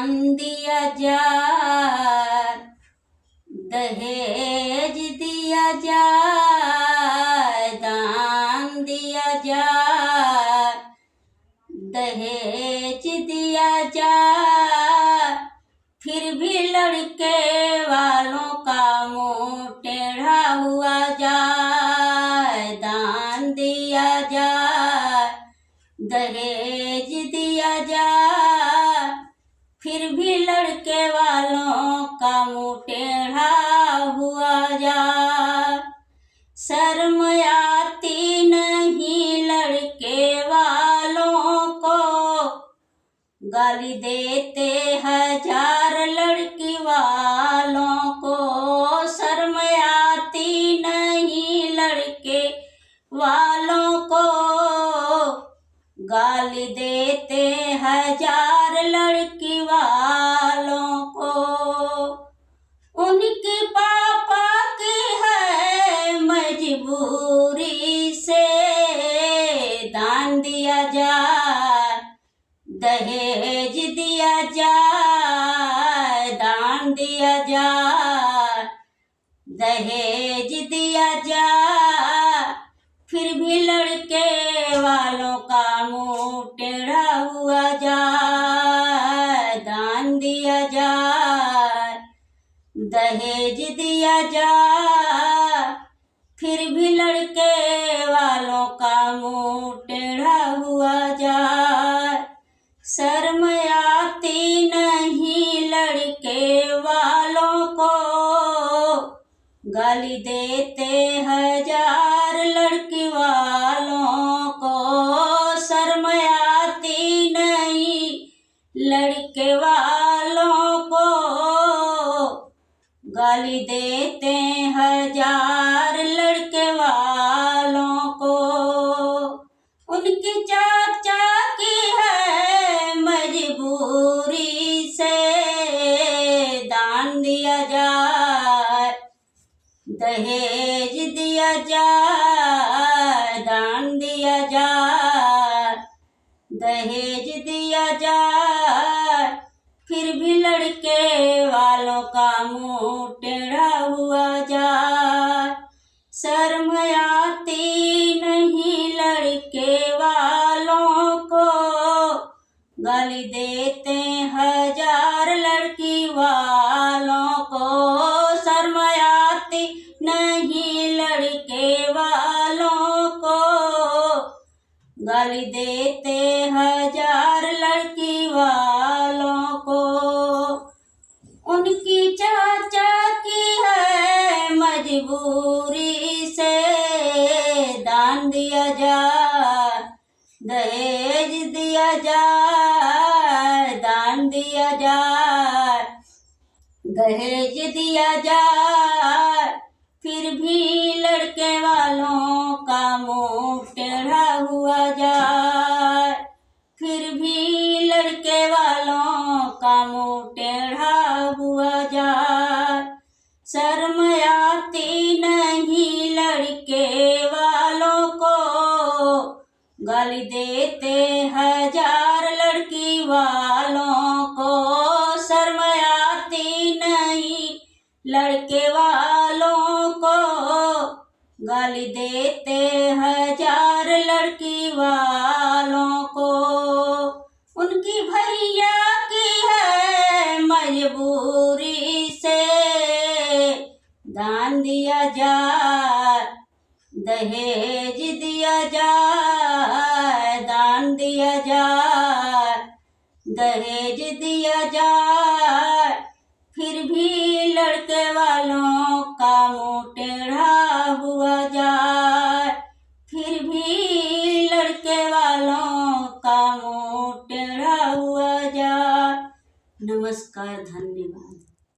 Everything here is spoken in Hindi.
दान दिया जाए, दहेज दिया जाए, दान दिया जाए, दहेज दिया जाए, फिर भी लड़के वालों का मुंह टेढ़ा हुआ जाए। दान दिया जाए, दहेज दिया जाए, फिर भी लड़के वालों का मुंह टेढ़ा हुआ जाए। शर्म आती नहीं लड़के वालों को, गाली देते हजार लड़की वालों को। शर्म आती नहीं लड़के वालों को, गाली देते हजार लड़की वालों को। उनके पापा की है मजबूरी से, दान दिया जाए, दहेज दिया जाए, दान दिया जाए, दहेज दिया जाए, फिर भी लड़के वालों का मुंह टेढ़ा हुआ जाए। दान दिया जाए, दहेज दिया जाए, फिर भी लड़के वालों का मुंह टेढ़ा हुआ जाए। शर्म आती नहीं लड़के वालों को, गाली देते हजार लड़की वालों को। शर्म आती नहीं लड़के वालों को, गाली देते हजार लड़के वालों को। उनकी चाचा की है मजबूरी से, दान दिया जाए, दहेज दिया जाए, दान दिया जाए, दहेज दिया जाए, फिर भी लड़के वालों का मुंह टेढ़ा हुआ जाए। शर्म आती नहीं लड़के वालों को, गाली देते हजार लड़की वालों को। शर्म आती नहीं लड़के वालों को, गाली देते हजार लड़की वालों को। उनकी चाचा की है मजबूरी से, दान दिया जाए, दहेज दिया जाए, दान दिया जाए, दहेज दिया जाए, फिर भी लड़के वालों का मुंह टेढ़ा हुआ जाए। फिर भी लड़के वालों का मुंह टेढ़ा हुआ जाए। शर्म आती नहीं लड़के वालों को, गाली देते हजार लड़की वालों को। शर्म आती नहीं लड़के वालों को, गाली देते हजार लड़की वालों को। उनकी भैया की है मजबूरी से, दान दिया जाए, दहेज दिया जाए,